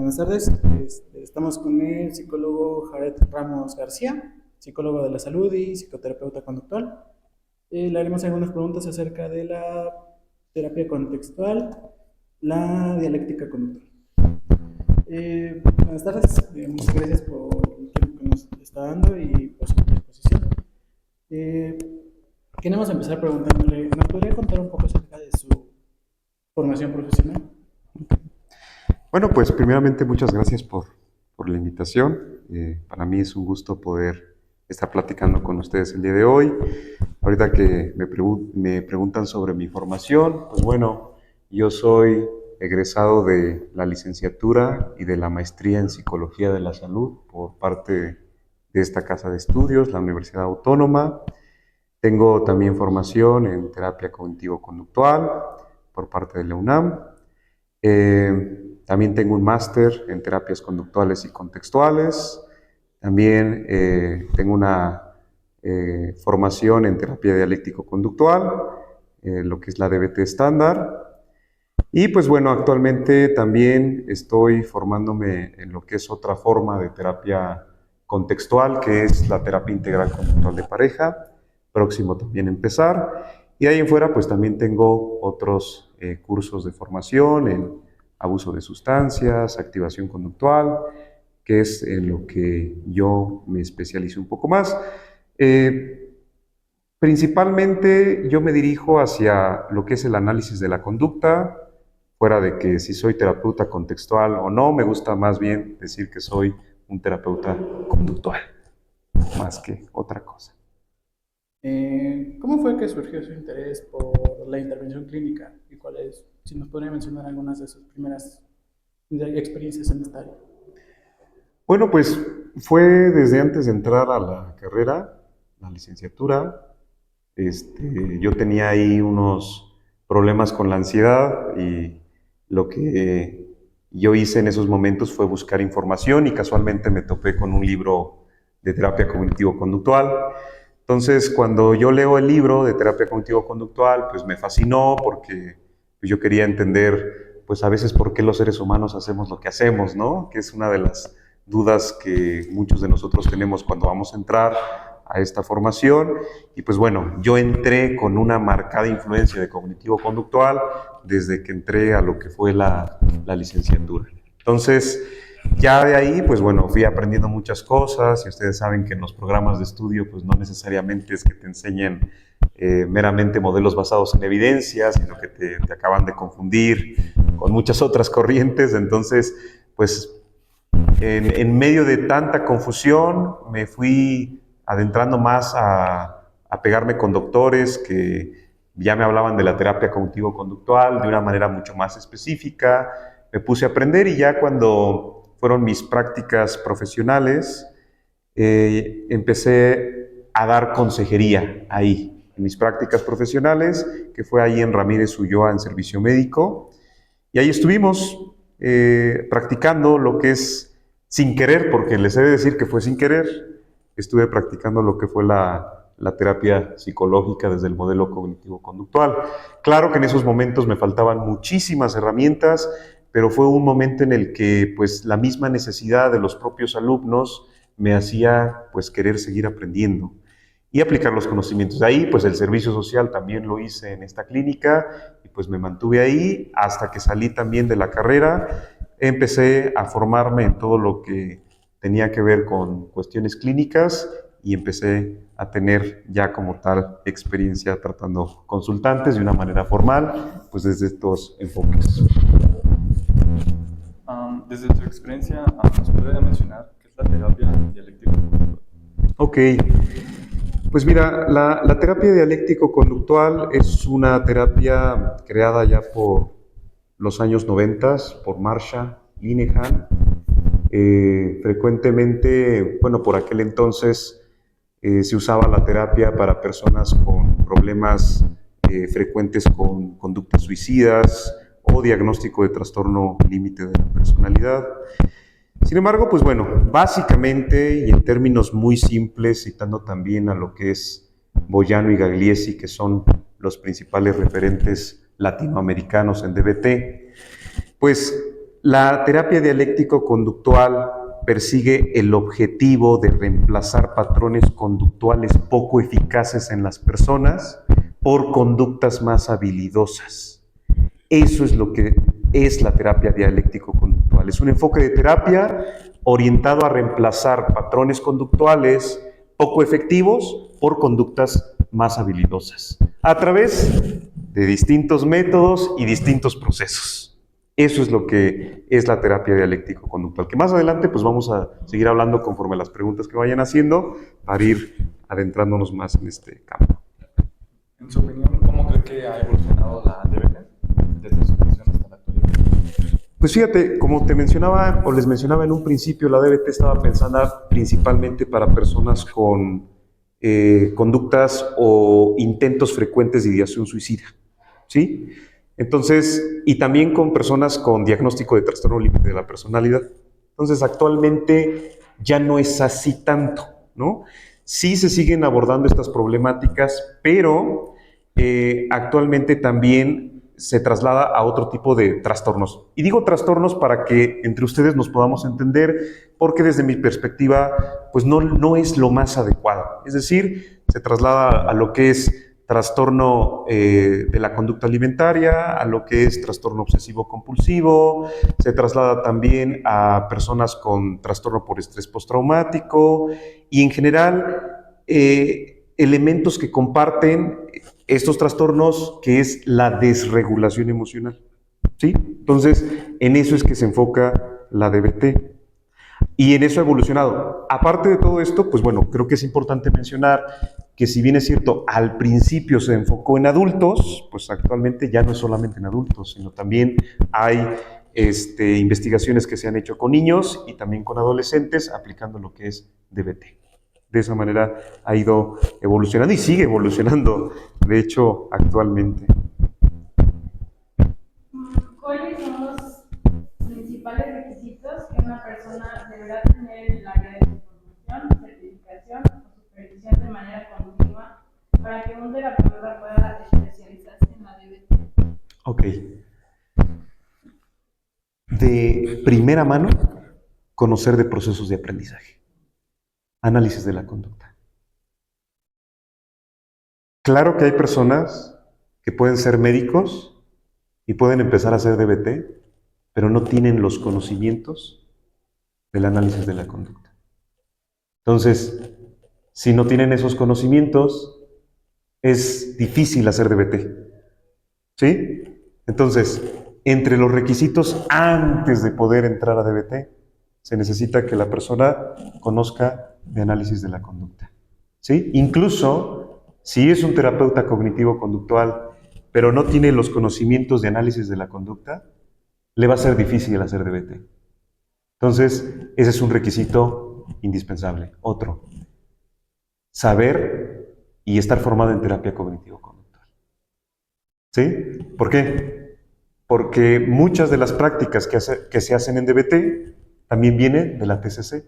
Buenas tardes. Estamos con el psicólogo Jared Ramos García, psicólogo de la salud y psicoterapeuta conductual. Le haremos algunas preguntas acerca de la terapia contextual, la dialéctica conductual. Buenas tardes. Muchas gracias por el tiempo que nos está dando y por su disposición. Queremos empezar preguntándole, ¿nos podría contar un poco acerca de su formación profesional? Bueno, pues primeramente muchas gracias por la invitación. Para mí es un gusto poder estar platicando con ustedes el día de hoy. Ahorita que me preguntan sobre mi formación, pues bueno, yo soy egresado de la licenciatura y de la maestría en Psicología de la Salud por parte de esta casa de estudios, la Universidad Autónoma. Tengo también formación en terapia cognitivo-conductual por parte de la UNAM. También tengo un máster en terapias conductuales y contextuales. También tengo una formación en terapia dialéctico-conductual, lo que es la DBT estándar. Y pues bueno, actualmente también estoy formándome en lo que es otra forma de terapia contextual, que es la terapia integral conductual de pareja, próximo también a empezar. Y ahí en fuera pues también tengo otros cursos de formación en abuso de sustancias, activación conductual, que es en lo que yo me especializo un poco más. Principalmente yo me dirijo hacia lo que es el análisis de la conducta, fuera de que si soy terapeuta contextual o no, me gusta más bien decir que soy un terapeuta conductual, más que otra cosa. ¿Cómo fue que surgió su interés por la intervención clínica y cuáles, si nos podría mencionar algunas de sus primeras experiencias en esta área? Bueno, pues fue desde antes de entrar a la carrera, la licenciatura. Yo tenía ahí unos problemas con la ansiedad y lo que yo hice en esos momentos fue buscar información y casualmente me topé con un libro de terapia cognitivo-conductual. Entonces, cuando yo leo el libro de terapia cognitivo-conductual, pues me fascinó porque pues, yo quería entender, pues a veces por qué los seres humanos hacemos lo que hacemos, ¿no? Que es una de las dudas que muchos de nosotros tenemos cuando vamos a entrar a esta formación. Y pues bueno, yo entré con una marcada influencia de cognitivo-conductual desde que entré a lo que fue la licenciatura. Entonces, ya de ahí, pues bueno, fui aprendiendo muchas cosas y ustedes saben que en los programas de estudio, pues no necesariamente es que te enseñen meramente modelos basados en evidencia, sino que te acaban de confundir con muchas otras corrientes. Entonces, pues en medio de tanta confusión me fui adentrando más a pegarme con doctores que ya me hablaban de la terapia cognitivo-conductual de una manera mucho más específica. Me puse a aprender y ya cuando fueron mis prácticas profesionales, empecé a dar consejería ahí, en mis prácticas profesionales, que fue ahí en Ramírez Ulloa en servicio médico. Y ahí estuvimos practicando lo que es sin querer, porque les he de decir que fue sin querer. Estuve practicando lo que fue la terapia psicológica desde el modelo cognitivo-conductual. Claro que en esos momentos me faltaban muchísimas herramientas, pero fue un momento en el que pues, la misma necesidad de los propios alumnos me hacía pues, querer seguir aprendiendo y aplicar los conocimientos. De ahí, pues el servicio social también lo hice en esta clínica y pues me mantuve ahí hasta que salí también de la carrera. Empecé a formarme en todo lo que tenía que ver con cuestiones clínicas y empecé a tener ya como tal experiencia tratando consultantes de una manera formal, pues desde estos enfoques. Desde tu experiencia, ¿nos podría mencionar qué es la terapia dialéctica? Ok, pues mira, la terapia dialéctico-conductual es una terapia creada ya por los años 90 por Marsha Linehan. Frecuentemente, bueno, por aquel entonces se usaba la terapia para personas con problemas frecuentes con conductas suicidas o diagnóstico de trastorno límite de la personalidad. Sin embargo, pues bueno, básicamente y en términos muy simples, citando también a lo que es Boyano y Gagliese, que son los principales referentes latinoamericanos en DBT, pues La terapia dialéctico-conductual persigue el objetivo de reemplazar patrones conductuales poco eficaces en las personas por conductas más habilidosas. Eso es lo que es la terapia dialéctico-conductual. Es un enfoque de terapia orientado a reemplazar patrones conductuales poco efectivos por conductas más habilidosas, a través de distintos métodos y distintos procesos. Eso es lo que es la terapia dialéctico-conductual, que más adelante pues vamos a seguir hablando conforme a las preguntas que vayan haciendo para ir adentrándonos más en este campo. En su opinión, ¿cómo cree que ha evolucionado la DBT desde su creación hasta la actualidad? Pues fíjate, como te mencionaba o les mencionaba en un principio, la DBT estaba pensada principalmente para personas con conductas o intentos frecuentes de ideación suicida, ¿sí? Entonces, y también con personas con diagnóstico de trastorno límite de la personalidad. Entonces, actualmente ya no es así tanto, ¿no? Sí se siguen abordando estas problemáticas, pero actualmente también se traslada a otro tipo de trastornos. Y digo trastornos para que entre ustedes nos podamos entender, porque desde mi perspectiva, pues no es lo más adecuado. Es decir, se traslada a lo que es trastorno de la conducta alimentaria, a lo que es trastorno obsesivo-compulsivo, se traslada también a personas con trastorno por estrés postraumático y en general elementos que comparten estos trastornos, que es la desregulación emocional, ¿sí? Entonces, en eso es que se enfoca la DBT. Y en eso ha evolucionado. Aparte de todo esto, pues bueno, creo que es importante mencionar que si bien es cierto, al principio se enfocó en adultos, pues actualmente ya no es solamente en adultos, sino también hay investigaciones que se han hecho con niños y también con adolescentes aplicando lo que es DBT. De esa manera ha ido evolucionando y sigue evolucionando, de hecho, actualmente. ¿Cuáles son los principales requisitos que una persona deberá tener en el área de formación, certificación o supervisión de manera continua para que un terapeuta pueda especializarse en la DBT? Ok. De primera mano, conocer de procesos de aprendizaje, análisis de la conducta. Claro que hay personas que pueden ser médicos y pueden empezar a hacer DBT, pero no tienen los conocimientos del análisis de la conducta. Entonces, si no tienen esos conocimientos, es difícil hacer DBT. ¿Sí? Entonces, entre los requisitos antes de poder entrar a DBT, se necesita que la persona conozca de análisis de la conducta. ¿Sí? Incluso, si es un terapeuta cognitivo-conductual, pero no tiene los conocimientos de análisis de la conducta, le va a ser difícil hacer DBT. Entonces, ese es un requisito indispensable. Otro, saber y estar formado en terapia cognitivo-conductual. ¿Sí? ¿Por qué? Porque muchas de las prácticas que se hacen en DBT también vienen de la TCC.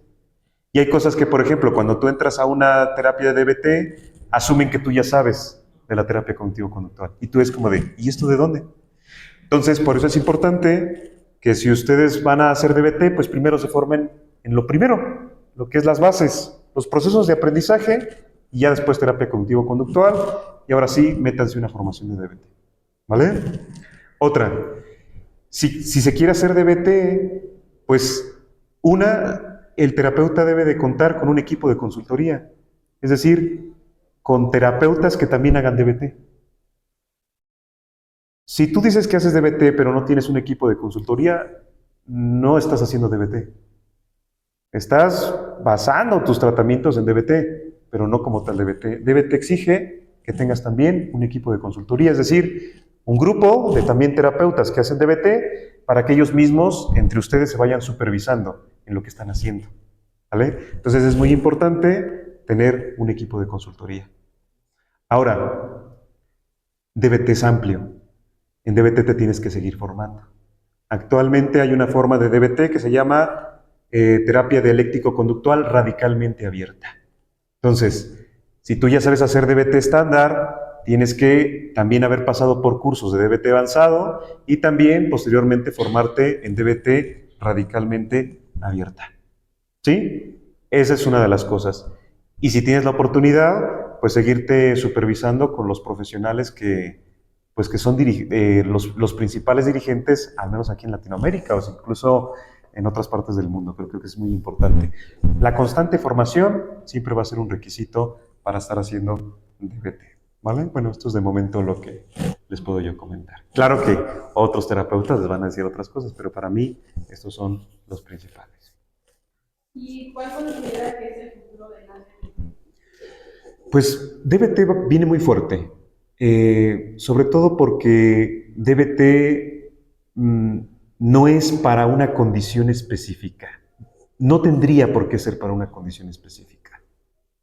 Y hay cosas que, por ejemplo, cuando tú entras a una terapia de DBT, asumen que tú ya sabes de la terapia cognitivo-conductual. Y tú es como de, ¿y esto de dónde? Entonces, por eso es importante que si ustedes van a hacer DBT, pues primero se formen en lo primero, lo que es las bases, los procesos de aprendizaje, y ya después terapia cognitivo-conductual, y ahora sí, métanse una formación de DBT. ¿Vale? Otra, si se quiere hacer DBT, pues el terapeuta debe de contar con un equipo de consultoría, es decir, con terapeutas que también hagan DBT. Si tú dices que haces DBT pero no tienes un equipo de consultoría, no estás haciendo DBT. Estás basando tus tratamientos en DBT, pero no como tal DBT. DBT exige que tengas también un equipo de consultoría, es decir, un grupo de también terapeutas que hacen DBT para que ellos mismos, entre ustedes, se vayan supervisando en lo que están haciendo. ¿Vale? Entonces es muy importante tener un equipo de consultoría. Ahora, DBT es amplio. En DBT te tienes que seguir formando. Actualmente hay una forma de DBT que se llama terapia dialéctico-conductual radicalmente abierta. Entonces, si tú ya sabes hacer DBT estándar, tienes que también haber pasado por cursos de DBT avanzado y también posteriormente formarte en DBT radicalmente abierta. ¿Sí? Esa es una de las cosas. Y si tienes la oportunidad, pues seguirte supervisando con los profesionales pues que son los principales dirigentes, al menos aquí en Latinoamérica o incluso en otras partes del mundo. Creo que es muy importante. La constante formación siempre va a ser un requisito para estar haciendo DBT. ¿Vale? Bueno, esto es de momento lo que les puedo yo comentar. Claro que otros terapeutas les van a decir otras cosas, pero para mí estos son los principales. ¿Y cuál considera que es el futuro de la DBT? Pues DBT viene muy fuerte, sobre todo porque DBT no es para una condición específica. No tendría por qué ser para una condición específica,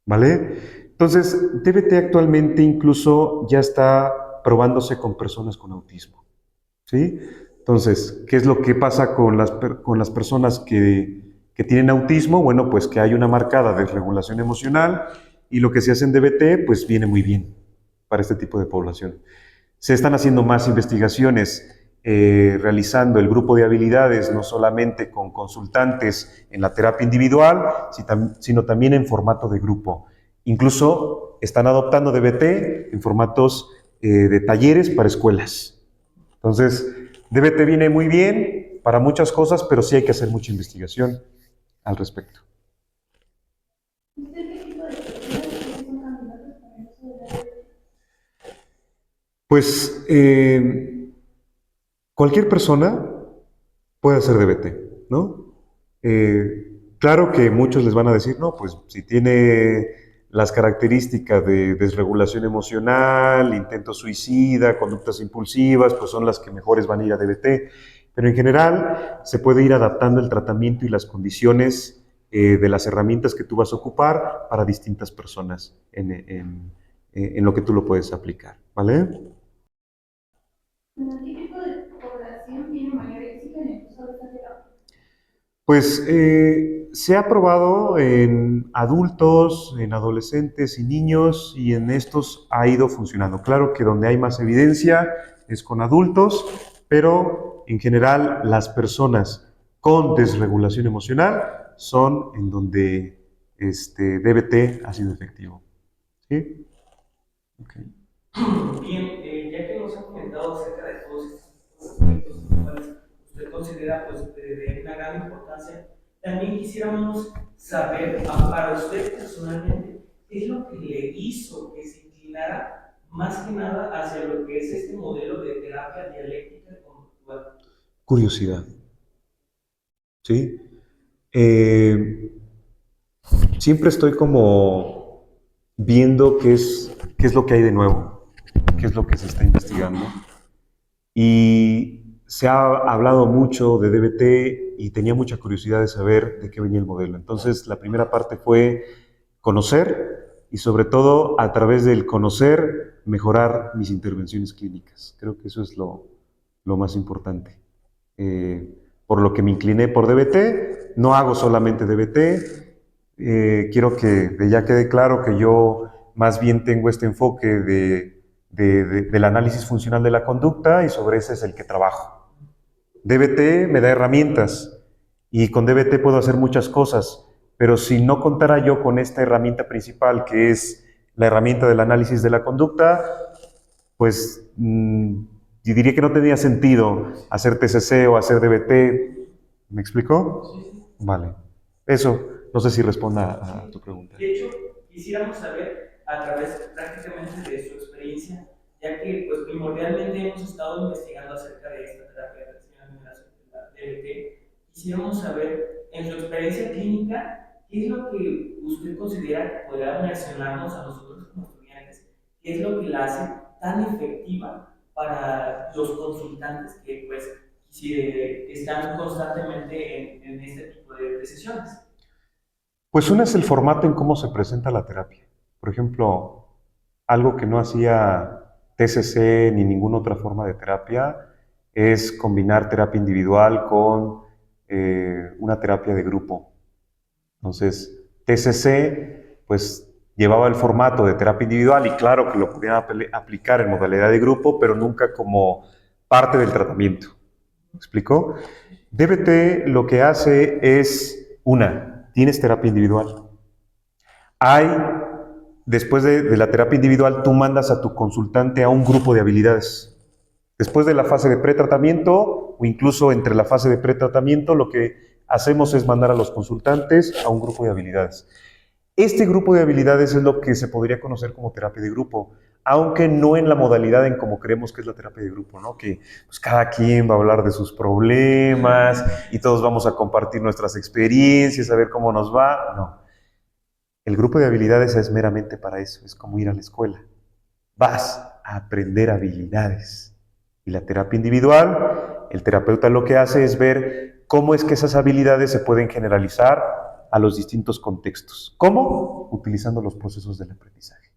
¿vale? Entonces, DBT actualmente incluso ya está probándose con personas con autismo, ¿sí? Entonces, ¿qué es lo que pasa con las personas que tienen autismo? Bueno, pues que hay una marcada desregulación emocional y lo que se hace en DBT, pues viene muy bien para este tipo de población. Se están haciendo más investigaciones, realizando el grupo de habilidades, no solamente con consultantes en la terapia individual, sino también en formato de grupo. Incluso están adoptando DBT en formatos de talleres para escuelas. Entonces, DBT viene muy bien para muchas cosas, pero sí hay que hacer mucha investigación al respecto. ¿Usted qué tipo de personas son candidatos para el uso de la DBT? Pues cualquier persona puede hacer DBT, ¿no? Claro que muchos les van a decir, no, pues si tiene las características de desregulación emocional, intento suicida, conductas impulsivas, pues son las que mejores van a ir a DBT. Pero en general se puede ir adaptando el tratamiento y las condiciones de las herramientas que tú vas a ocupar para distintas personas en lo que tú lo puedes aplicar, ¿vale? ¿Qué tipo de población tiene mayor éxito en el uso de esta terapia? Pues se ha probado en adultos, en adolescentes y niños, y en estos ha ido funcionando. Claro que donde hay más evidencia es con adultos, pero en general las personas con desregulación emocional son en donde DBT ha sido efectivo. ¿Sí? Okay. Bien, ya que nos ha comentado acerca de todos estos aspectos, los cuales usted considera pues, de una gran importancia, también quisiéramos saber, para usted personalmente, qué es lo que le hizo que se inclinara más que nada hacia lo que es este modelo de terapia dialéctica conductual. Curiosidad. ¿Sí? Siempre estoy como viendo qué es lo que hay de nuevo, qué es lo que se está investigando. Y se ha hablado mucho de DBT y tenía mucha curiosidad de saber de qué venía el modelo. Entonces, la primera parte fue conocer y sobre todo a través del conocer mejorar mis intervenciones clínicas. Creo que eso es lo más importante. Por lo que me incliné por DBT, no hago solamente DBT, quiero que ya quede claro que yo más bien tengo este enfoque del análisis funcional de la conducta y sobre ese es el que trabajo. DBT me da herramientas y con DBT puedo hacer muchas cosas, pero si no contara yo con esta herramienta principal que es la herramienta del análisis de la conducta, pues yo diría que no tenía sentido hacer TCC o hacer DBT. ¿Me explicó? Sí. Vale. Eso, no sé si responda a tu pregunta. De hecho, quisiéramos saber a través prácticamente de su experiencia, ya que pues primordialmente hemos estado investigando acerca de esta terapia de regeneración de la DBT, quisiéramos saber en su experiencia clínica, ¿qué es lo que usted considera que podría mencionarnos a nosotros como estudiantes? ¿Qué es lo que la hace tan efectiva para los consultantes que pues están constantemente en este tipo de sesiones? Pues una es el formato en cómo se presenta la terapia. Por ejemplo, algo que no hacía TCC ni ninguna otra forma de terapia es combinar terapia individual con una terapia de grupo. Entonces, TCC, pues llevaba el formato de terapia individual y claro que lo podían aplicar en modalidad de grupo, pero nunca como parte del tratamiento. ¿Me explicó? DBT lo que hace es, tienes terapia individual. Después de la terapia individual, tú mandas a tu consultante a un grupo de habilidades. Después de la fase de pretratamiento o incluso entre la fase de pretratamiento, lo que hacemos es mandar a los consultantes a un grupo de habilidades. Este grupo de habilidades es lo que se podría conocer como terapia de grupo, aunque no en la modalidad en como creemos que es la terapia de grupo, ¿no? Que pues, cada quien va a hablar de sus problemas y todos vamos a compartir nuestras experiencias, a ver cómo nos va. No. El grupo de habilidades es meramente para eso, es como ir a la escuela. Vas a aprender habilidades. Y la terapia individual, el terapeuta lo que hace es ver cómo es que esas habilidades se pueden generalizar a los distintos contextos. ¿Cómo? Utilizando los procesos del aprendizaje.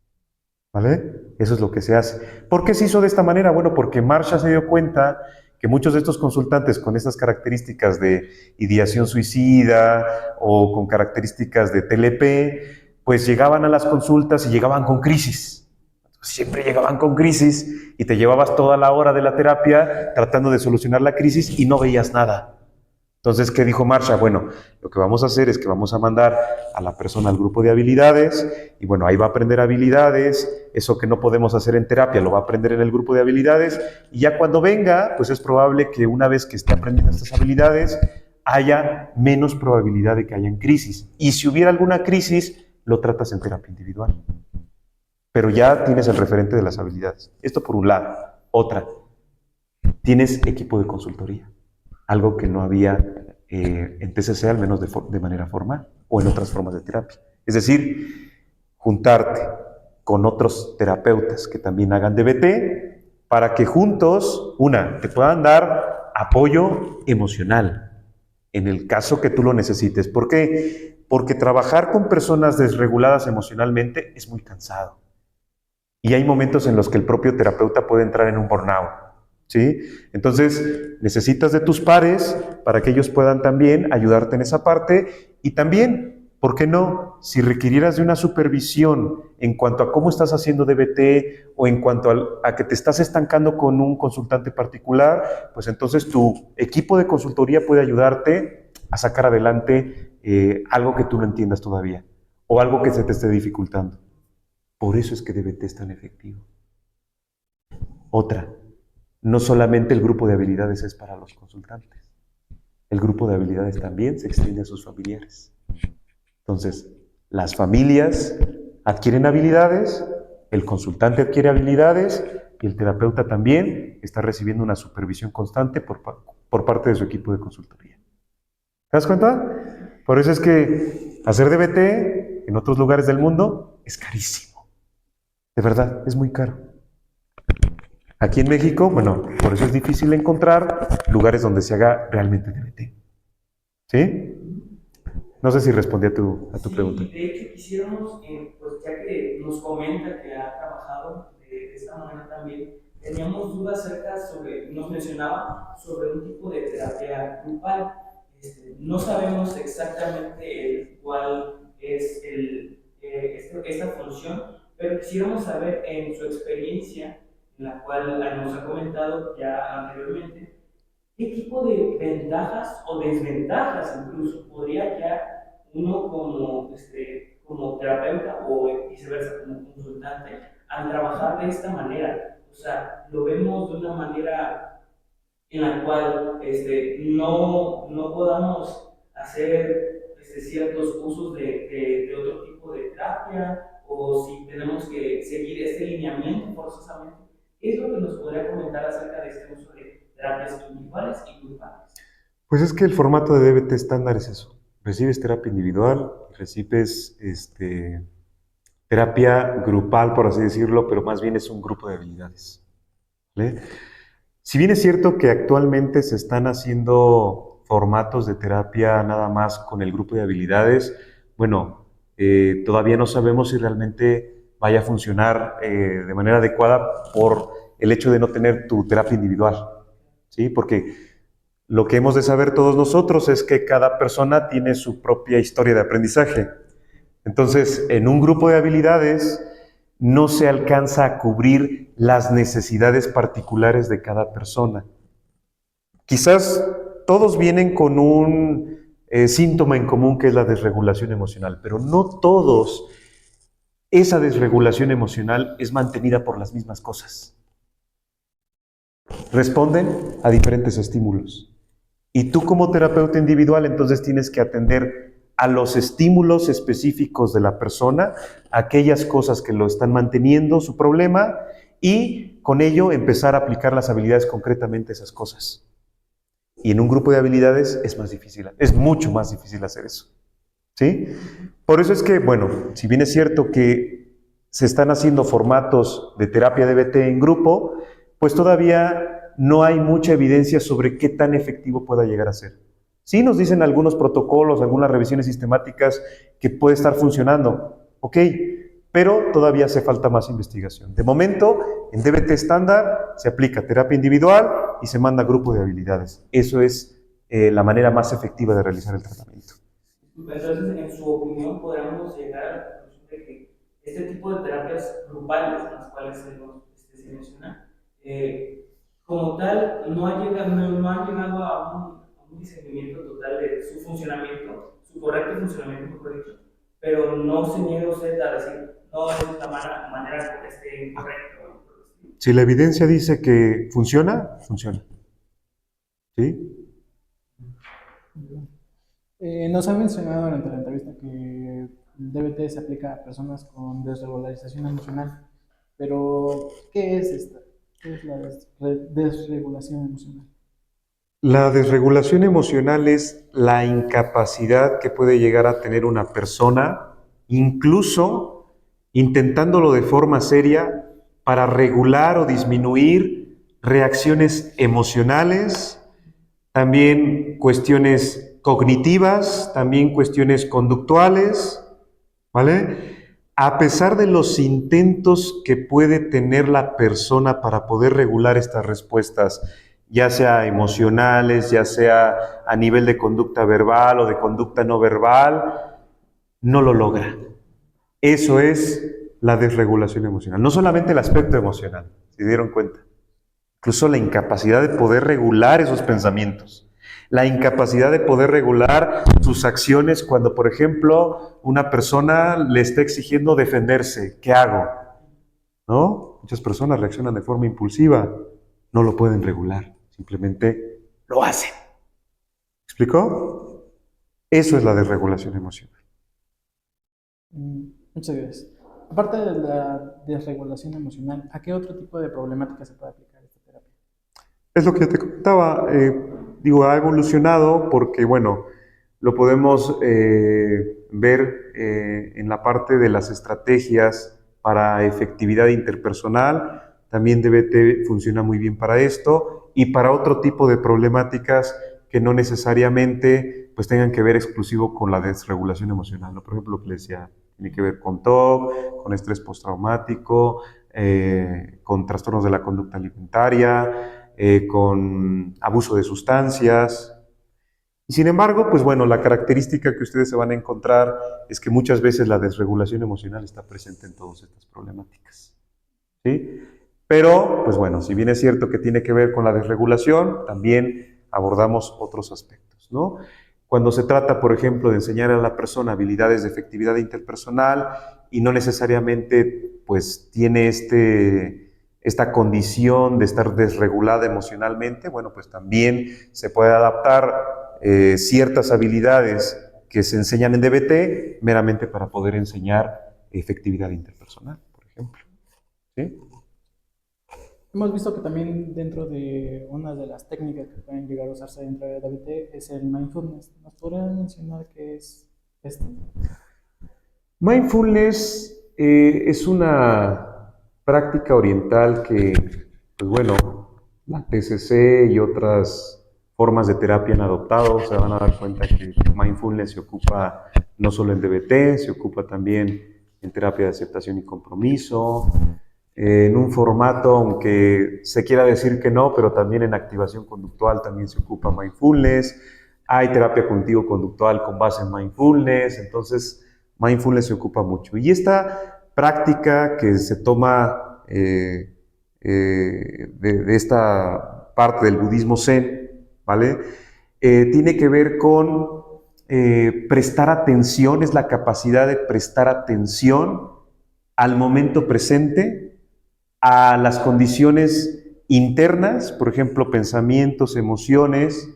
¿Vale? Eso es lo que se hace. ¿Por qué se hizo de esta manera? Bueno, porque Marsha se dio cuenta que muchos de estos consultantes con estas características de ideación suicida o con características de TLP, pues llegaban a las consultas y llegaban con crisis. Siempre llegaban con crisis y te llevabas toda la hora de la terapia tratando de solucionar la crisis y no veías nada. Entonces, ¿qué dijo Marsha? Bueno, lo que vamos a hacer es que vamos a mandar a la persona al grupo de habilidades y bueno, ahí va a aprender habilidades, eso que no podemos hacer en terapia lo va a aprender en el grupo de habilidades y ya cuando venga, pues es probable que una vez que esté aprendiendo estas habilidades haya menos probabilidad de que hayan crisis. Y si hubiera alguna crisis, lo tratas en terapia individual. Pero ya tienes el referente de las habilidades. Esto por un lado. Otra, tienes equipo de consultoría. Algo que no había en TCC, al menos de manera formal, o en otras formas de terapia. Es decir, juntarte con otros terapeutas que también hagan DBT para que juntos, te puedan dar apoyo emocional en el caso que tú lo necesites. ¿Por qué? Porque trabajar con personas desreguladas emocionalmente es muy cansado. Y hay momentos en los que el propio terapeuta puede entrar en un burnout, ¿sí? Entonces, necesitas de tus pares para que ellos puedan también ayudarte en esa parte y también, ¿por qué no? Si requirieras de una supervisión en cuanto a cómo estás haciendo DBT o en cuanto a que te estás estancando con un consultante particular, pues entonces tu equipo de consultoría puede ayudarte a sacar adelante algo que tú no entiendas todavía o algo que se te esté dificultando. Por eso es que DBT es tan efectivo. Otra, no solamente el grupo de habilidades es para los consultantes. El grupo de habilidades también se extiende a sus familiares. Entonces, las familias adquieren habilidades, el consultante adquiere habilidades y el terapeuta también está recibiendo una supervisión constante por parte de su equipo de consultoría. ¿Te das cuenta? Por eso es que hacer DBT en otros lugares del mundo es carísimo. De verdad, es muy caro. Aquí en México, bueno, por eso es difícil encontrar lugares donde se haga realmente DBT. ¿Sí? No sé si respondí a tu pregunta. De hecho, quisiéramos, pues ya que nos comenta que ha trabajado de esta manera también, teníamos dudas nos mencionaba sobre un tipo de terapia grupal. No sabemos exactamente cuál es esta función, pero quisiéramos saber en su experiencia, en la cual nos ha comentado ya anteriormente, qué tipo de ventajas o desventajas incluso podría ya uno como terapeuta o viceversa como consultante al trabajar de esta manera. O sea, lo vemos de una manera en la cual no podamos hacer ciertos usos de otro tipo de terapia, o si tenemos que seguir este lineamiento forzosamente. ¿Qué es lo que nos podría comentar acerca de este uso de terapias individuales y grupales? Pues es que el formato de DBT estándar es eso. Recibes terapia individual, recibes terapia grupal, por así decirlo, pero más bien es un grupo de habilidades. ¿Vale? Si bien es cierto que actualmente se están haciendo formatos de terapia nada más con el grupo de habilidades, bueno, todavía no sabemos si realmente vaya a funcionar de manera adecuada por el hecho de no tener tu terapia individual, ¿sí? Porque lo que hemos de saber todos nosotros es que cada persona tiene su propia historia de aprendizaje. Entonces, en un grupo de habilidades no se alcanza a cubrir las necesidades particulares de cada persona. Quizás todos vienen con un síntoma en común que es la desregulación emocional, pero no todos esa desregulación emocional es mantenida por las mismas cosas. Responden a diferentes estímulos. Y tú como terapeuta individual entonces tienes que atender a los estímulos específicos de la persona, aquellas cosas que lo están manteniendo su problema y con ello empezar a aplicar las habilidades concretamente a esas cosas. Y en un grupo de habilidades es más difícil, es mucho más difícil hacer eso. ¿Sí? Por eso es que, bueno, si bien es cierto que se están haciendo formatos de terapia DBT en grupo, pues todavía no hay mucha evidencia sobre qué tan efectivo pueda llegar a ser. Sí nos dicen algunos protocolos, algunas revisiones sistemáticas que puede estar funcionando, ok, pero todavía hace falta más investigación. De momento, en DBT estándar se aplica terapia individual y se manda grupo de habilidades. Eso es la manera más efectiva de realizar el tratamiento. Entonces, en su opinión, podríamos llegar a la conclusión de que este tipo de terapias grupales, en las cuales se menciona, como tal, no han llegado a un discernimiento total de su funcionamiento, su correcto funcionamiento, mejor dicho, pero no se niega usted a decir, no, es la manera correcta. Si la evidencia dice que funciona, funciona. ¿Sí? Nos ha mencionado durante la entrevista que el DBT se aplica a personas con desregularización emocional, pero ¿qué es esta? ¿Qué es la desregulación emocional? La desregulación emocional es la incapacidad que puede llegar a tener una persona, incluso intentándolo de forma seria, para regular o disminuir reacciones emocionales, también cuestiones cognitivas, también cuestiones conductuales, ¿vale? A pesar de los intentos que puede tener la persona para poder regular estas respuestas, ya sea emocionales, ya sea a nivel de conducta verbal o de conducta no verbal, no lo logra. Eso es la desregulación emocional. No solamente el aspecto emocional, ¿se dieron cuenta? Incluso la incapacidad de poder regular esos pensamientos. La incapacidad de poder regular sus acciones cuando, por ejemplo, una persona le está exigiendo defenderse. ¿Qué hago? ¿No? Muchas personas reaccionan de forma impulsiva. No lo pueden regular. Simplemente lo hacen. ¿Me explicó? Eso es la desregulación emocional. Muchas gracias. Aparte de la desregulación emocional, ¿a qué otro tipo de problemática se puede aplicar esta terapia? Es lo que te comentaba. Ha evolucionado porque, bueno, lo podemos ver en la parte de las estrategias para efectividad interpersonal. También DBT funciona muy bien para esto y para otro tipo de problemáticas que no necesariamente pues, tengan que ver exclusivo con la desregulación emocional, ¿no? Por ejemplo, lo que les decía, tiene que ver con TOC, con estrés postraumático, con trastornos de la conducta alimentaria, con abuso de sustancias. Y sin embargo, pues bueno, la característica que ustedes se van a encontrar es que muchas veces la desregulación emocional está presente en todas estas problemáticas. ¿Sí? Pero, pues bueno, si bien es cierto que tiene que ver con la desregulación, también abordamos otros aspectos, ¿no? Cuando se trata, por ejemplo, de enseñar a la persona habilidades de efectividad interpersonal y no necesariamente, pues, tiene esta condición de estar desregulada emocionalmente, bueno, pues también se puede adaptar ciertas habilidades que se enseñan en DBT meramente para poder enseñar efectividad interpersonal, por ejemplo. ¿Sí? Hemos visto que también dentro de una de las técnicas que pueden llegar a usarse dentro de DBT es el mindfulness. ¿Nos podrían mencionar qué es esto? Mindfulness es una práctica oriental que, pues bueno, la TCC y otras formas de terapia han adoptado. Se van a dar cuenta que mindfulness se ocupa no solo en DBT, se ocupa también en terapia de aceptación y compromiso, en un formato, aunque se quiera decir que no, pero también en activación conductual también se ocupa mindfulness. Hay terapia cognitivo-conductual con base en mindfulness. Entonces, Mindfulness se ocupa mucho. Y esta práctica que se toma de esta parte del budismo zen, ¿vale? Tiene que ver con prestar atención, es la capacidad de prestar atención al momento presente, a las condiciones internas, por ejemplo, pensamientos, emociones,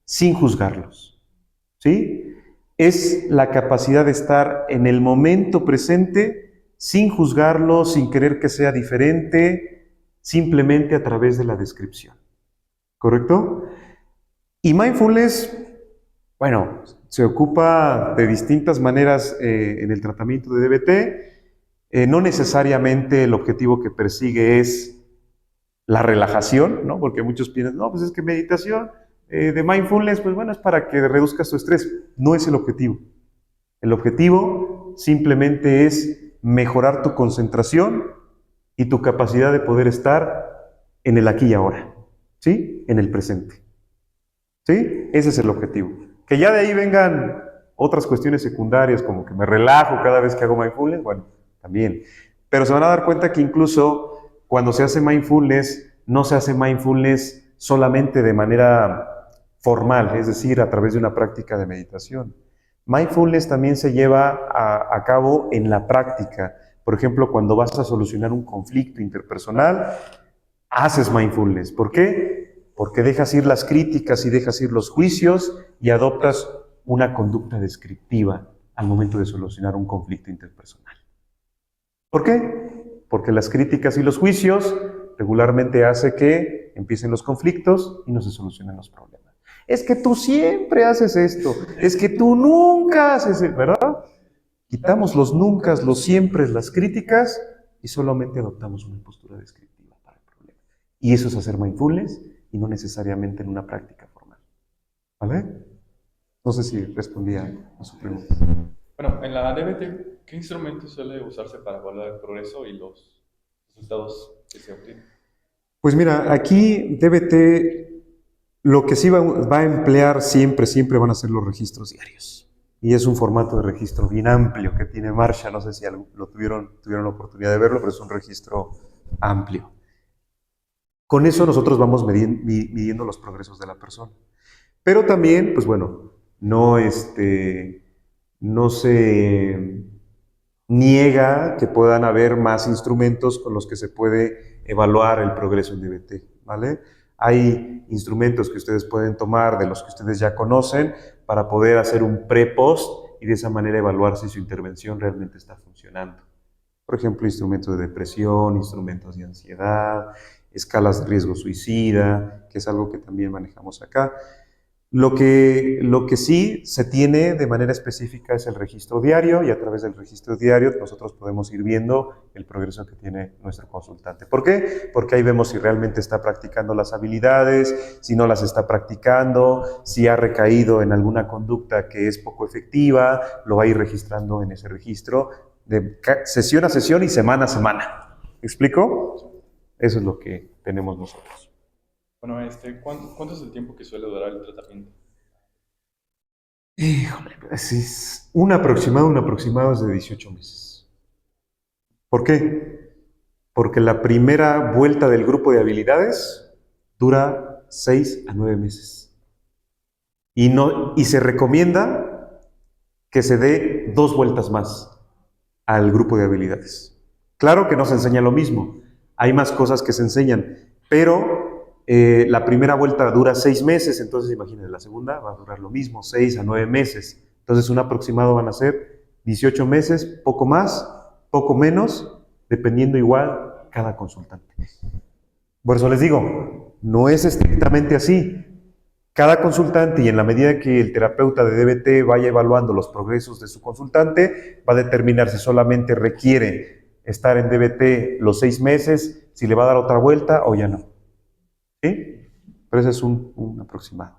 sin juzgarlos, ¿sí? Es la capacidad de estar en el momento presente, sin juzgarlo, sin querer que sea diferente, simplemente a través de la descripción, ¿correcto? Y mindfulness, bueno, se ocupa de distintas maneras en el tratamiento de DBT. No necesariamente el objetivo que persigue es la relajación, ¿no? Porque muchos piensan, no, pues es que meditación de mindfulness, pues bueno, es para que reduzcas tu estrés. No es el objetivo. El objetivo simplemente es mejorar tu concentración y tu capacidad de poder estar en el aquí y ahora, ¿sí? En el presente, ¿sí? Ese es el objetivo. Que ya de ahí vengan otras cuestiones secundarias, como que me relajo cada vez que hago mindfulness, bueno, también. Pero se van a dar cuenta que incluso cuando se hace mindfulness, no se hace mindfulness solamente de manera formal, es decir, a través de una práctica de meditación. Mindfulness también se lleva a cabo en la práctica. Por ejemplo, cuando vas a solucionar un conflicto interpersonal, haces mindfulness. ¿Por qué? Porque dejas ir las críticas y dejas ir los juicios y adoptas una conducta descriptiva al momento de solucionar un conflicto interpersonal. ¿Por qué? Porque las críticas y los juicios regularmente hace que empiecen los conflictos y no se solucionen los problemas. Es que tú siempre haces esto, es que tú nunca haces esto, ¿verdad? Quitamos los nunca, los siempre, las críticas y solamente adoptamos una postura descriptiva para el problema. Y eso es hacer mindfulness y no necesariamente en una práctica formal. ¿Vale? No sé si respondía a su pregunta. Bueno, en la DBT, ¿qué instrumento suele usarse para evaluar el progreso y los resultados que se obtienen? Pues mira, aquí DBT lo que sí va a emplear siempre van a ser los registros diarios. Y es un formato de registro bien amplio que tiene Marsha, no sé si lo tuvieron la oportunidad de verlo, pero es un registro amplio. Con eso nosotros vamos midiendo los progresos de la persona. Pero también, pues bueno, no se niega que puedan haber más instrumentos con los que se puede evaluar el progreso en DBT, ¿vale? Hay instrumentos que ustedes pueden tomar de los que ustedes ya conocen para poder hacer un pre-post y de esa manera evaluar si su intervención realmente está funcionando. Por ejemplo, instrumentos de depresión, instrumentos de ansiedad, escalas de riesgo suicida, que es algo que también manejamos acá. Lo que sí se tiene de manera específica es el registro diario y a través del registro diario nosotros podemos ir viendo el progreso que tiene nuestro consultante. ¿Por qué? Porque ahí vemos si realmente está practicando las habilidades, si no las está practicando, si ha recaído en alguna conducta que es poco efectiva, lo va a ir registrando en ese registro de sesión a sesión y semana a semana. ¿Me explico? Eso es lo que tenemos nosotros. Bueno, ¿cuánto es el tiempo que suele durar el tratamiento? Híjole, pues un aproximado es de 18 meses. ¿Por qué? Porque la primera vuelta del grupo de habilidades dura 6 a 9 meses. Y se recomienda que se dé 2 vueltas más al grupo de habilidades. Claro que no se enseña lo mismo, hay más cosas que se enseñan, pero la primera vuelta dura 6 meses, entonces imagínense, la segunda va a durar lo mismo, 6 a 9 meses. Entonces un aproximado van a ser 18 meses, poco más, poco menos, dependiendo igual cada consultante. Por eso les digo, no es estrictamente así. Cada consultante y en la medida que el terapeuta de DBT vaya evaluando los progresos de su consultante, va a determinar si solamente requiere estar en DBT los 6 meses, si le va a dar otra vuelta o ya no. ¿Sí? Pero ese es un aproximado.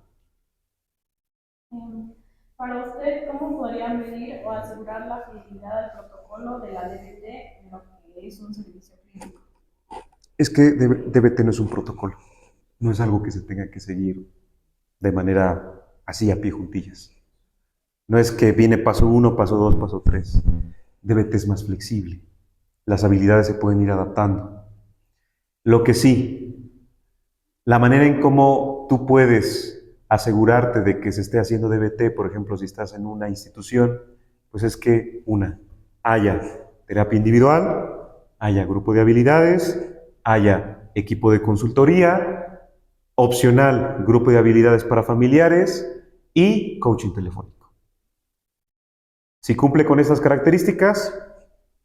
Para usted, ¿cómo podría medir o asegurar la fidelidad al protocolo de la DBT en lo que es un servicio clínico? Es que DBT no es un protocolo, no es algo que se tenga que seguir de manera así a pie juntillas. No es que viene paso uno, paso dos, paso tres. DBT es más flexible. Las habilidades se pueden ir adaptando. Lo que sí, la manera en cómo tú puedes asegurarte de que se esté haciendo DBT, por ejemplo, si estás en una institución, pues es que haya terapia individual, haya grupo de habilidades, haya equipo de consultoría, opcional, grupo de habilidades para familiares y coaching telefónico. Si cumple con estas características,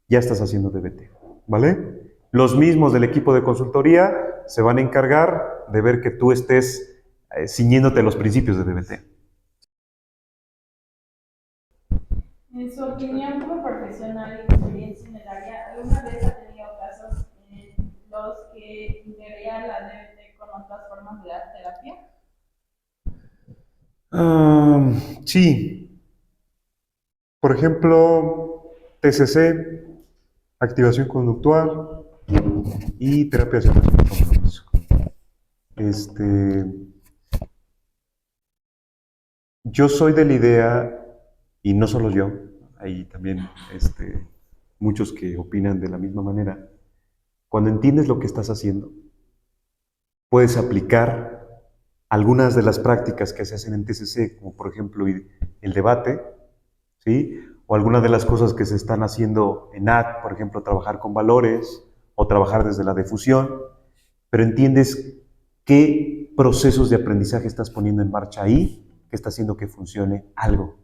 ya estás haciendo DBT, ¿vale? Los mismos del equipo de consultoría se van a encargar de ver que tú estés ciñéndote a los principios de DBT. En su opinión como profesional y experiencia en el área, ¿alguna vez ha tenido casos en los que integraría la DBT con otras formas de dar terapia? Sí, por ejemplo, TCC, activación conductual y terapia de aceptación y compromiso. Yo soy de la idea, y no solo yo, hay también muchos que opinan de la misma manera, cuando entiendes lo que estás haciendo, puedes aplicar algunas de las prácticas que se hacen en TCC, como por ejemplo el debate, ¿sí? O algunas de las cosas que se están haciendo en ACT, por ejemplo, trabajar con valores o trabajar desde la difusión, pero entiendes qué procesos de aprendizaje estás poniendo en marcha ahí, que está haciendo que funcione algo.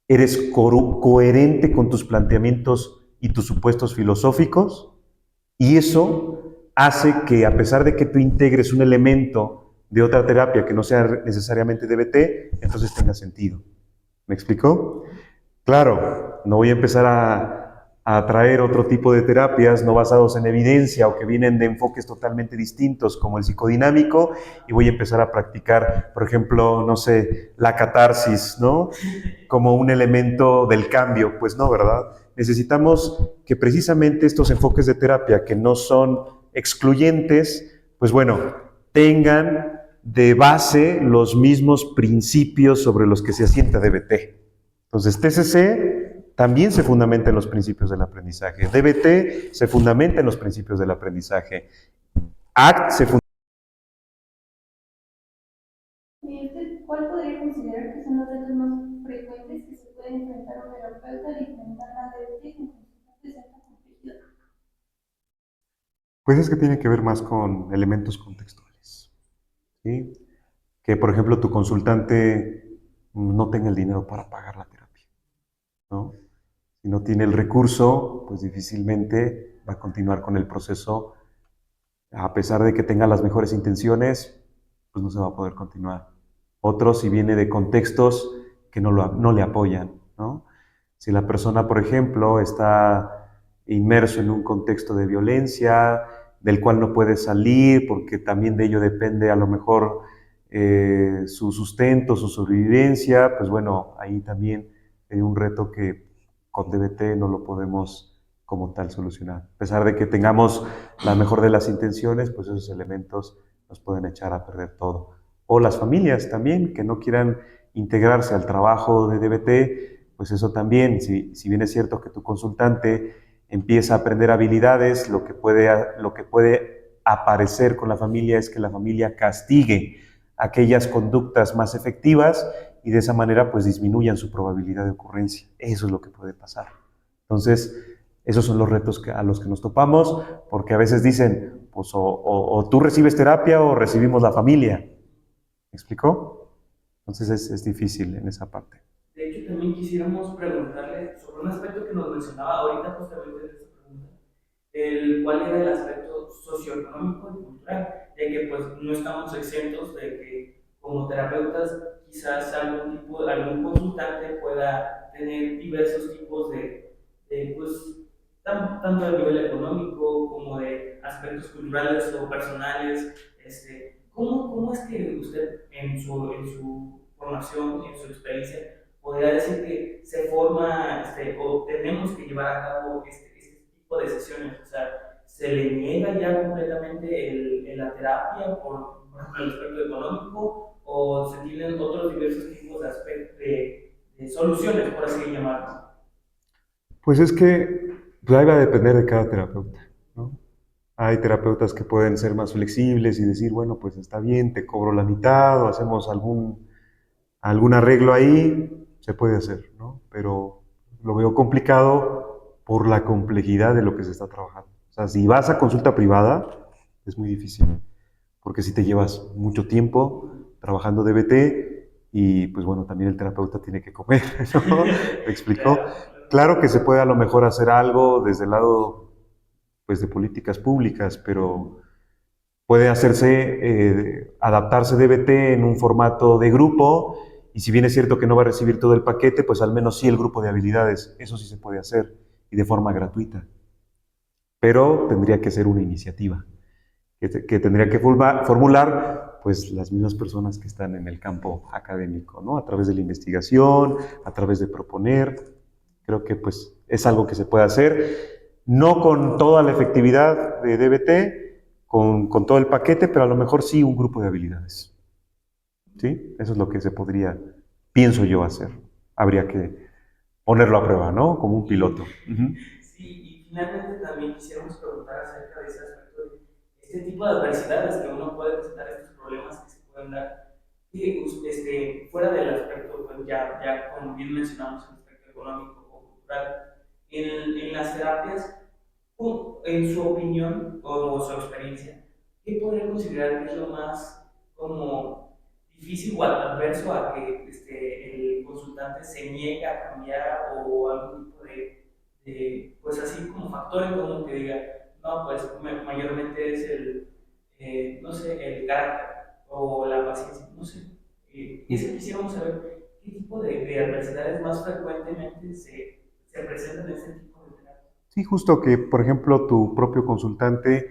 Eres coherente con tus planteamientos y tus supuestos filosóficos, y eso hace que, a pesar de que tú integres un elemento de otra terapia que no sea necesariamente DBT, entonces tenga sentido. ¿Me explicó? Claro, no voy a empezar a traer otro tipo de terapias no basados en evidencia o que vienen de enfoques totalmente distintos como el psicodinámico y voy a empezar a practicar, por ejemplo, no sé, la catarsis, ¿no? Como un elemento del cambio. Pues no, ¿verdad? Necesitamos que precisamente estos enfoques de terapia que no son excluyentes, pues bueno, tengan de base los mismos principios sobre los que se asienta DBT. Entonces, TCC también se fundamenta en los principios del aprendizaje. DBT se fundamenta en los principios del aprendizaje. ACT se fundamenta. ¿Y usted cuál podría considerar que son los retos más frecuentes que se puede enfrentar un terapeuta al implementar la DBT en consultantes de alta complejidad? Pues es que tiene que ver más con elementos contextuales. ¿Sí? Que, por ejemplo, tu consultante no tenga el dinero para pagar la terapia, ¿no? Si no tiene el recurso, pues difícilmente va a continuar con el proceso. A pesar de que tenga las mejores intenciones, pues no se va a poder continuar. Otro, si viene de contextos que no le apoyan, ¿no? Si la persona, por ejemplo, está inmerso en un contexto de violencia, del cual no puede salir, porque también de ello depende a lo mejor su sustento, su sobrevivencia, pues bueno, ahí también hay un reto que con DBT no lo podemos como tal solucionar. A pesar de que tengamos la mejor de las intenciones, pues esos elementos nos pueden echar a perder todo. O las familias también, que no quieran integrarse al trabajo de DBT, pues eso también, si bien es cierto que tu consultante empieza a aprender habilidades, lo que puede aparecer con la familia es que la familia castigue aquellas conductas más efectivas y de esa manera pues disminuyan su probabilidad de ocurrencia. Eso es lo que puede pasar. Entonces, esos son los retos a los que nos topamos, porque a veces dicen, pues o tú recibes terapia o recibimos la familia. ¿Me explicó? Entonces es difícil en esa parte. De hecho, también quisiéramos preguntarle sobre un aspecto que nos mencionaba ahorita justamente en esta pregunta, cuál era el aspecto socioeconómico y cultural, ya que pues no estamos exentos de que como terapeutas quizás algún consultante pueda tener diversos tipos pues, tanto a nivel económico como de aspectos culturales o personales. ¿Cómo es que usted en su formación, en su experiencia, podría decir que se forma o tenemos que llevar a cabo este tipo de sesiones? O sea, ¿se le niega ya completamente la terapia por ejemplo, el aspecto económico o se tienen otros diversos tipos de aspectos de soluciones, por así llamarlo. Pues es que pues ahí va a depender de cada terapeuta, ¿no? Hay terapeutas que pueden ser más flexibles y decir, bueno, pues está bien, te cobro la mitad o hacemos algún arreglo ahí, se puede hacer, ¿no? Pero lo veo complicado por la complejidad de lo que se está trabajando. O sea, si vas a consulta privada, es muy difícil, porque si te llevas mucho tiempo trabajando DBT y pues bueno, también el terapeuta tiene que comer, ¿no? ¿Me explicó? Claro que se puede a lo mejor hacer algo desde el lado pues, de políticas públicas, pero puede hacerse, adaptarse DBT en un formato de grupo, y si bien es cierto que no va a recibir todo el paquete, pues al menos sí el grupo de habilidades, eso sí se puede hacer, y de forma gratuita. Pero tendría que ser una iniciativa, que tendría que formular pues las mismas personas que están en el campo académico, ¿no? A través de la investigación, a través de proponer. Creo que pues es algo que se puede hacer, no con toda la efectividad de DBT, con todo el paquete, pero a lo mejor sí un grupo de habilidades. ¿Sí? Eso es lo que se podría, pienso yo, hacer. Habría que ponerlo a prueba, ¿no? Como un piloto. Sí, y finalmente también quisiéramos preguntar acerca de ese aspecto de este tipo de adversidades que uno puede presentar, estos problemas que se pueden dar, y fuera del aspecto, pues ya como bien mencionamos, el aspecto económico o cultural, en las terapias, en su opinión o su experiencia, ¿qué podría considerar que es lo más como difícil o adverso a que el consultante se niegue a cambiar o algún tipo pues así como factor en común que diga, no, pues mayormente es no sé, el carácter o la paciencia, no sé. Y eso quisiéramos saber qué tipo de adversidades más frecuentemente se presentan en este tipo de terapia. Sí, justo que, por ejemplo, tu propio consultante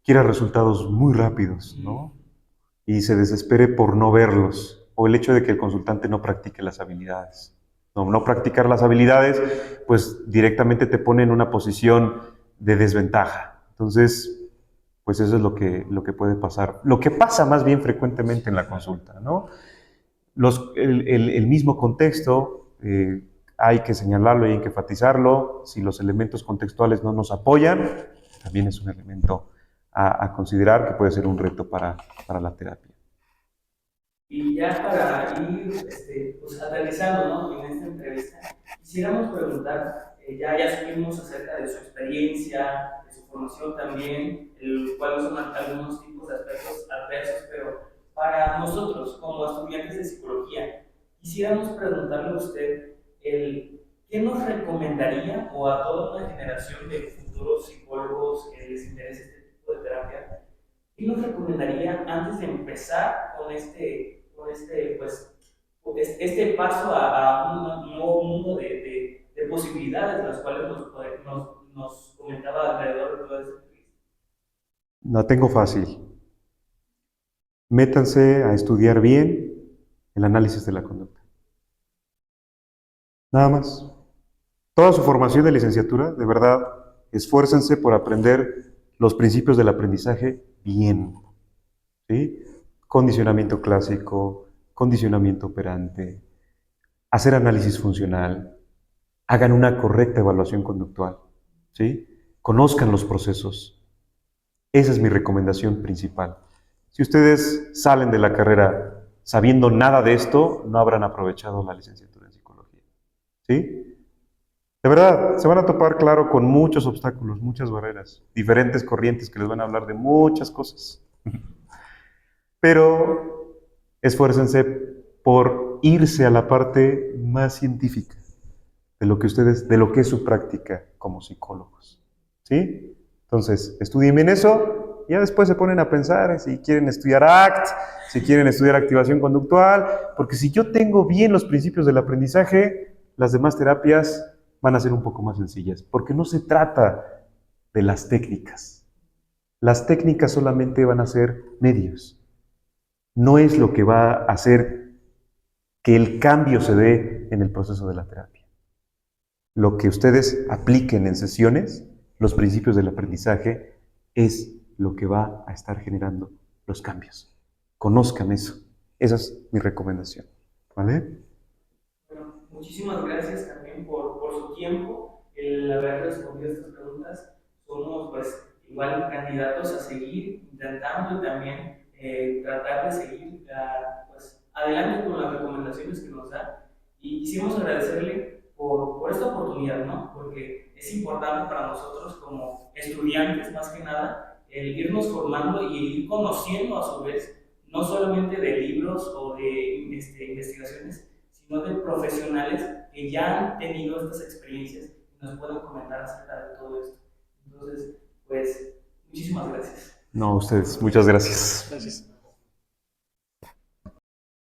quiera resultados muy rápidos, ¿no? Y se desespere por no verlos, o el hecho de que el consultante no practique las habilidades. No practicar las habilidades, pues directamente te pone en una posición de desventaja. Entonces, pues eso es lo que puede pasar. Lo que pasa más bien frecuentemente en la consulta, ¿no? El mismo contexto, hay que señalarlo y hay que enfatizarlo. Si los elementos contextuales no nos apoyan, también es un elemento a considerar que puede ser un reto para la terapia. Y ya para ir pues, aterrizando, ¿no? En esta entrevista, quisiéramos preguntar, ya supimos acerca de su experiencia, de su formación también, cuáles son algunos tipos de aspectos adversos, pero para nosotros, como estudiantes de psicología, quisiéramos preguntarle a usted qué nos recomendaría o a toda una generación de futuros psicólogos que les interese este tipo de terapia. ¿Qué nos recomendaría antes de empezar pues, este paso a un nuevo mundo de posibilidades, las cuales nos comentaba alrededor de toda esta entrevista? La tengo fácil. Métanse a estudiar bien el análisis de la conducta. Nada más. Toda su formación de licenciatura, de verdad, esfuércense por aprender los principios del aprendizaje bien. ¿Sí? Condicionamiento clásico, condicionamiento operante, hacer análisis funcional, hagan una correcta evaluación conductual, ¿sí? Conozcan los procesos. Esa es mi recomendación principal. Si ustedes salen de la carrera sabiendo nada de esto, no habrán aprovechado la licenciatura en psicología, ¿sí? De verdad, se van a topar, claro, con muchos obstáculos, muchas barreras, diferentes corrientes que les van a hablar de muchas cosas. Pero esfuércense por irse a la parte más científica de lo que es su práctica como psicólogos. ¿Sí? Entonces, estudien bien eso, y ya después se ponen a pensar si quieren estudiar ACT, si quieren estudiar activación conductual, porque si yo tengo bien los principios del aprendizaje, las demás terapias van a ser un poco más sencillas, porque no se trata de las técnicas. Las técnicas solamente van a ser medios. No es lo que va a hacer que el cambio se dé en el proceso de la terapia. Lo que ustedes apliquen en sesiones, los principios del aprendizaje, es lo que va a estar generando los cambios. Conozcan eso. Esa es mi recomendación. ¿Vale? Bueno, muchísimas gracias también por su tiempo, el haber respondido a estas preguntas. Somos pues igual candidatos a seguir intentando y también tratar de seguir pues, adelante con las recomendaciones que nos da. Y quisimos agradecerle por esta oportunidad, ¿no? Porque es importante para nosotros como estudiantes, más que nada, el irnos formando y ir conociendo a su vez, no solamente de libros o de investigaciones, sino de profesionales que ya han tenido estas experiencias y nos pueden comentar acerca de todo esto. Entonces, pues, muchísimas gracias. No, ustedes, muchas gracias. Gracias.